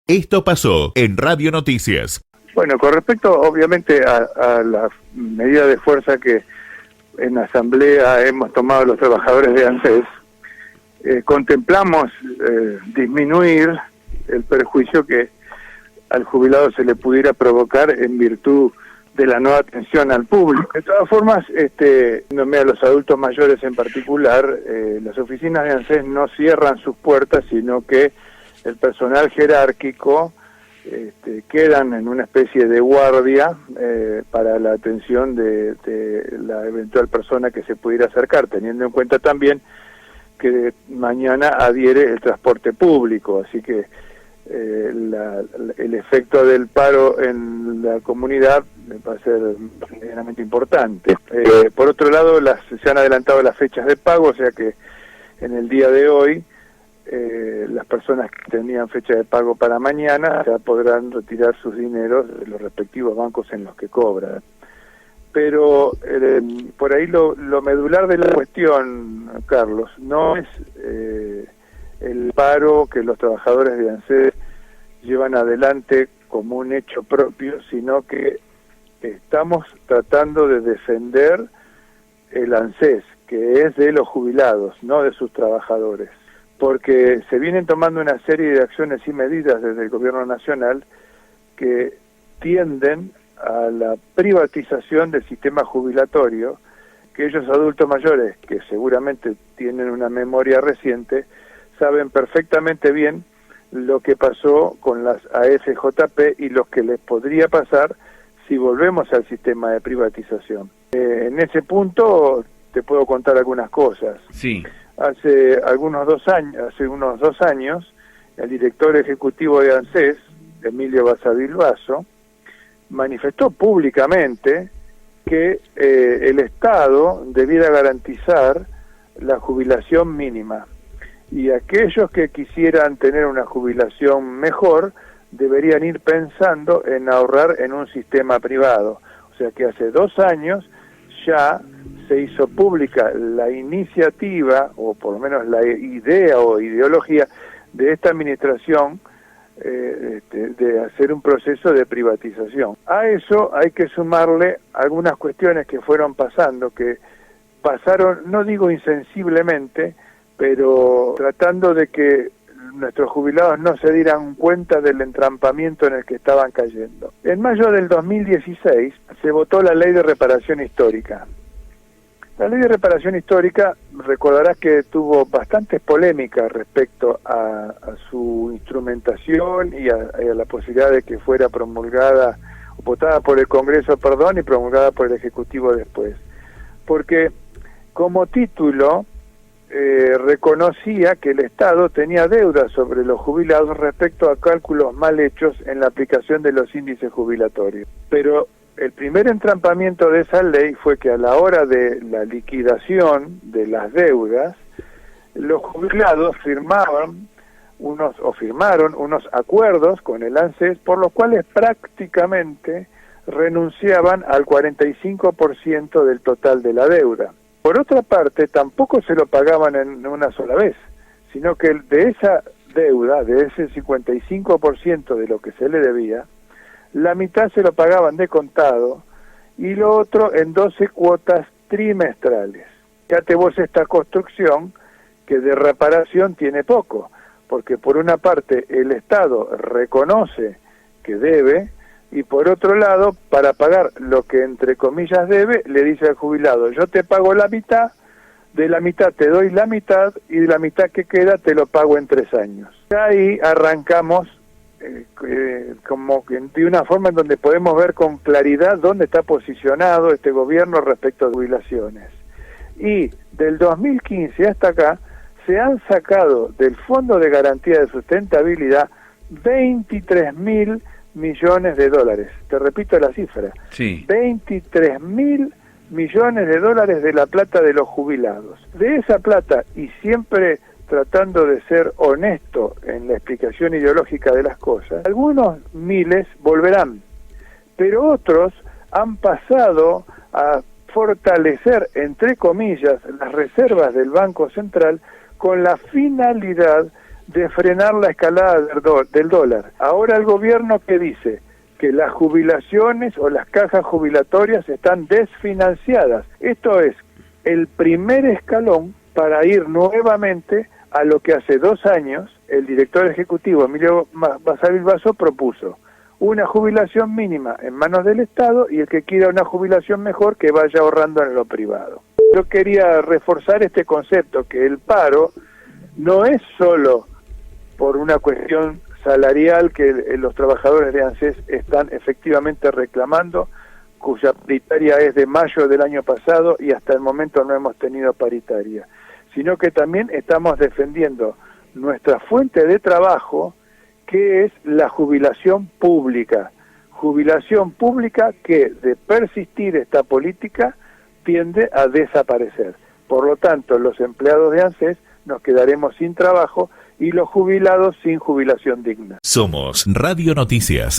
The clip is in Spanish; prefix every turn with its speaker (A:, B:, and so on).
A: Esto pasó en Radio Noticias.
B: Bueno, con respecto obviamente a la medida de fuerza que en asamblea hemos tomado los trabajadores de ANSES, contemplamos disminuir el perjuicio que al jubilado se le pudiera provocar en virtud de la no atención al público. De todas formas, yéndome a los adultos mayores en particular, las oficinas de ANSES no cierran sus puertas, sino que el personal jerárquico quedan en una especie de guardia para la atención de la eventual persona que se pudiera acercar, teniendo en cuenta también que mañana adhiere el transporte público, así que el efecto del paro en la comunidad va a ser medianamente importante. Por otro lado, se han adelantado las fechas de pago, o sea que en el día de hoy las personas que tenían fecha de pago para mañana ya podrán retirar sus dineros de los respectivos bancos en los que cobran. Pero por ahí lo medular de la cuestión, Carlos, no es el paro que los trabajadores de ANSES llevan adelante como un hecho propio, sino que estamos tratando de defender el ANSES, que es de los jubilados, no de sus trabajadores, porque se vienen tomando una serie de acciones y medidas desde el gobierno nacional que tienden a la privatización del sistema jubilatorio, que ellos adultos mayores, que seguramente tienen una memoria reciente, saben perfectamente bien lo que pasó con las AFJP y lo que les podría pasar si volvemos al sistema de privatización. En ese punto te puedo contar algunas cosas.
C: Sí.
B: Hace unos 2 años, el director ejecutivo de ANSES, Emilio Basavilbaso, manifestó públicamente que el Estado debiera garantizar la jubilación mínima y aquellos que quisieran tener una jubilación mejor deberían ir pensando en ahorrar en un sistema privado. O sea que hace 2 años ya se hizo pública la iniciativa, o por lo menos la idea o ideología de esta administración de hacer un proceso de privatización. A eso hay que sumarle algunas cuestiones que fueron pasando, que pasaron, no digo insensiblemente, pero tratando de que nuestros jubilados no se dieran cuenta del entrampamiento en el que estaban cayendo. En mayo del 2016 se votó la Ley de Reparación Histórica. La Ley de Reparación Histórica, recordarás que tuvo bastantes polémicas respecto a su instrumentación y a la posibilidad de que fuera promulgada, o votada por el Congreso, y promulgada por el Ejecutivo después. Porque como título reconocía que el Estado tenía deuda sobre los jubilados respecto a cálculos mal hechos en la aplicación de los índices jubilatorios. Pero el primer entrampamiento de esa ley fue que a la hora de la liquidación de las deudas, los jubilados firmaron unos acuerdos con el ANSES por los cuales prácticamente renunciaban al 45% del total de la deuda. Por otra parte, tampoco se lo pagaban en una sola vez, sino que de esa deuda, de ese 55% de lo que se le debía, la mitad se lo pagaban de contado y lo otro en 12 cuotas trimestrales. Fíjate vos esta construcción que de reparación tiene poco, porque por una parte el Estado reconoce que debe y por otro lado, para pagar lo que entre comillas debe, le dice al jubilado, yo te pago la mitad, de la mitad te doy la mitad y de la mitad que queda te lo pago en 3 años. Y ahí arrancamos como que de una forma en donde podemos ver con claridad dónde está posicionado este gobierno respecto a jubilaciones. Y del 2015 hasta acá se han sacado del Fondo de Garantía de Sustentabilidad 23.000 millones de dólares. Te repito la cifra.
C: Sí.
B: 23.000 millones de dólares de la plata de los jubilados. De esa plata, y siempre tratando de ser honesto en la explicación ideológica de las cosas, algunos miles volverán, pero otros han pasado a fortalecer, entre comillas, las reservas del Banco Central con la finalidad de frenar la escalada del dólar. Ahora el gobierno que dice que las jubilaciones o las cajas jubilatorias están desfinanciadas. Esto es el primer escalón para ir nuevamente a lo que hace 2 años el director ejecutivo Emilio Basavilbaso Basso propuso: una jubilación mínima en manos del Estado, y el que quiera una jubilación mejor que vaya ahorrando en lo privado. Yo quería reforzar este concepto, que el paro no es solo por una cuestión salarial que los trabajadores de ANSES están efectivamente reclamando, cuya paritaria es de mayo del año pasado y hasta el momento no hemos tenido paritaria, sino que también estamos defendiendo nuestra fuente de trabajo, que es la jubilación pública que, de persistir esta política, tiende a desaparecer. Por lo tanto, los empleados de ANSES nos quedaremos sin trabajo y los jubilados sin jubilación digna.
A: Somos Radio Noticias.